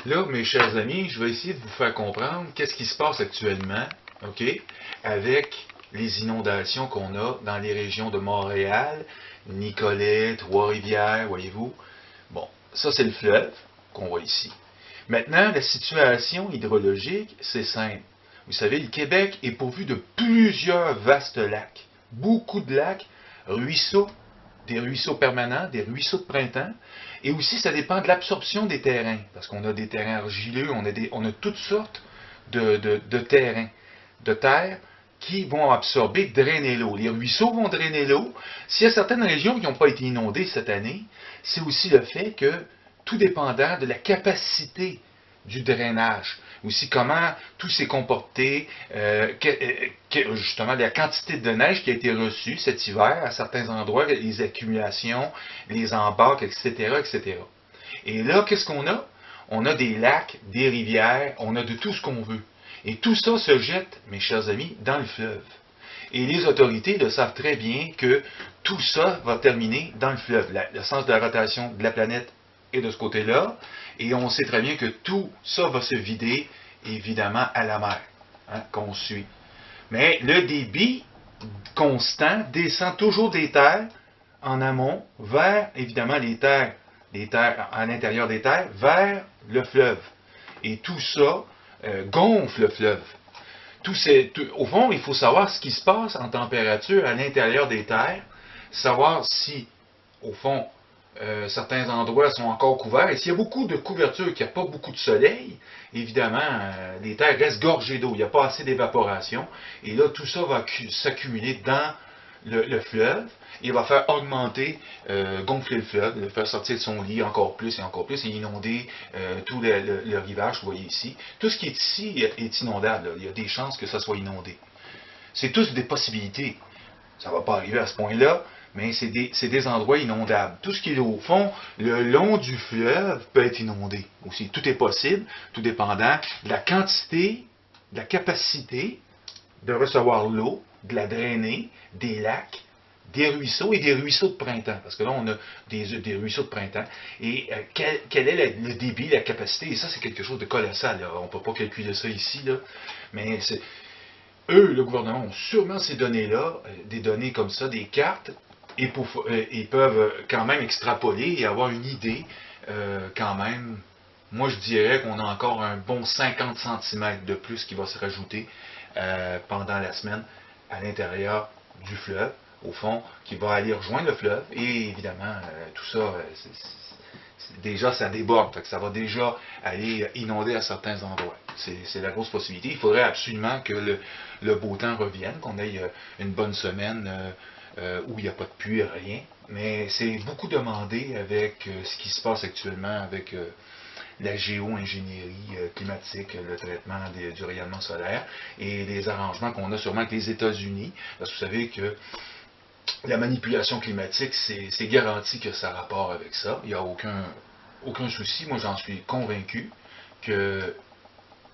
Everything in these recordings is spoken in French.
Là, mes chers amis, je vais essayer de vous faire comprendre qu'est-ce qui se passe actuellement, OK, avec les inondations qu'on a dans les régions de Montréal, Nicolet, Trois-Rivières, voyez-vous. Bon, ça c'est le fleuve qu'on voit ici. Maintenant, la situation hydrologique, c'est simple. Vous savez, le Québec est pourvu de plusieurs vastes lacs. Beaucoup de lacs, ruisseaux, des ruisseaux permanents, des ruisseaux de printemps. Et aussi, ça dépend de l'absorption des terrains. Parce qu'on a des terrains argileux, on a toutes sortes de terrains, de terres qui vont absorber, drainer l'eau. Les ruisseaux vont drainer l'eau. S'il y a certaines régions qui n'ont pas été inondées cette année, c'est aussi le fait que, tout dépendant de la capacité du drainage, aussi comment tout s'est comporté, justement la quantité de neige qui a été reçue cet hiver à certains endroits, les accumulations, les embarques, etc., etc. Et là, qu'est-ce qu'on a? On a des lacs, des rivières, on a de tout ce qu'on veut. Et tout ça se jette, mes chers amis, dans le fleuve. Et les autorités le savent très bien que tout ça va terminer dans le fleuve. Le sens de la rotation de la planète est de ce côté-là. Et on sait très bien que tout ça va se vider, évidemment, à la mer, hein, qu'on suit. Mais le débit constant descend toujours des terres en amont vers, évidemment, les terres à l'intérieur des terres, vers le fleuve. Et tout ça gonfle le fleuve. Au fond, il faut savoir ce qui se passe en température à l'intérieur des terres, savoir si, au fond, certains endroits sont encore couverts. Et s'il y a beaucoup de couverture, qu'il n'y a pas beaucoup de soleil, évidemment, les terres restent gorgées d'eau. Il n'y a pas assez d'évaporation. Et là, tout ça va s'accumuler dans le fleuve. Il va faire augmenter, gonfler le fleuve, le faire sortir de son lit encore plus, et inonder tout le rivage que vous voyez ici. Tout ce qui est ici est inondable. Là. Il y a des chances que ça soit inondé. C'est tous des possibilités. Ça ne va pas arriver à ce point-là, mais c'est des endroits inondables. Tout ce qui est au fond, le long du fleuve peut être inondé aussi. Tout est possible, tout dépendant de la quantité, de la capacité de recevoir l'eau, de la drainer, des lacs, des ruisseaux et des ruisseaux de printemps. Parce que là, on a des ruisseaux de printemps. Et quel est le débit, la capacité? Et ça, c'est quelque chose de colossal. Là. On ne peut pas calculer ça ici, là. Mais eux, le gouvernement, ont sûrement ces données-là, des données comme ça, des cartes, et peuvent quand même extrapoler et avoir une idée, quand même. Moi, je dirais qu'on a encore un bon 50 cm de plus qui va se rajouter pendant la semaine à l'intérieur du fleuve, au fond, qui va aller rejoindre le fleuve. Et évidemment, tout ça, déjà, ça déborde. Fait que ça va déjà aller inonder à certains endroits. C'est la grosse possibilité. Il faudrait absolument que le beau temps revienne, qu'on ait une bonne semaine où il n'y a pas de pluie, rien. Mais c'est beaucoup demandé avec ce qui se passe actuellement avec la géo-ingénierie climatique, le traitement du rayonnement solaire et les arrangements qu'on a sûrement avec les États-Unis. Parce que vous savez que la manipulation climatique, c'est garanti que ça a rapport avec ça. Il n'y a aucun souci. Moi, j'en suis convaincu que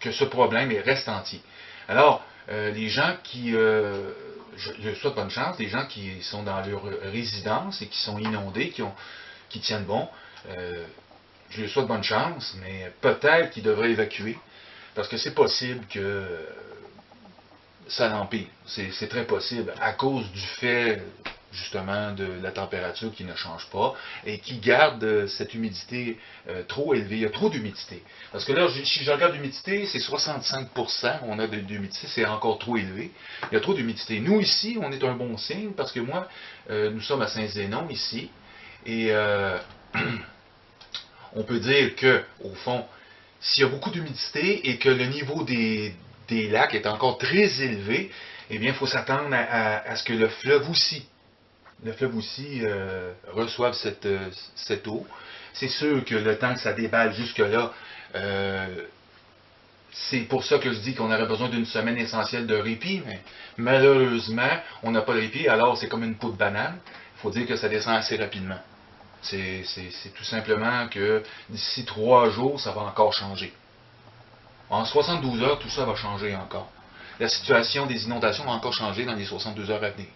ce problème reste entier. Alors, les gens qui, je souhaite bonne chance, les gens qui sont dans leur résidence et qui sont inondés, qui tiennent bon, je leur souhaite bonne chance, mais peut-être qu'ils devraient évacuer, parce que c'est possible que ça l'empire. C'est très possible, à cause du fait, justement, de la température qui ne change pas et qui garde cette humidité trop élevée. Il y a trop d'humidité. Parce que là, si je regarde l'humidité, c'est 65%, on a d'humidité, c'est encore trop élevé. Il y a trop d'humidité. Nous, ici, on est un bon signe, parce que moi, nous sommes à Saint-Zénon, ici, et on peut dire que, au fond, s'il y a beaucoup d'humidité et que le niveau des lacs est encore très élevé, eh bien, il faut s'attendre à ce que le fleuve aussi reçoive cette eau. C'est sûr que le temps que ça déballe jusque-là, c'est pour ça que je dis qu'on aurait besoin d'une semaine essentielle de répit, mais malheureusement, on n'a pas de répit, alors c'est comme une peau de banane. Il faut dire que ça descend assez rapidement. C'est tout simplement que d'ici 3 jours, ça va encore changer. En 72 heures, tout ça va changer encore. La situation des inondations va encore changer dans les 72 heures à venir.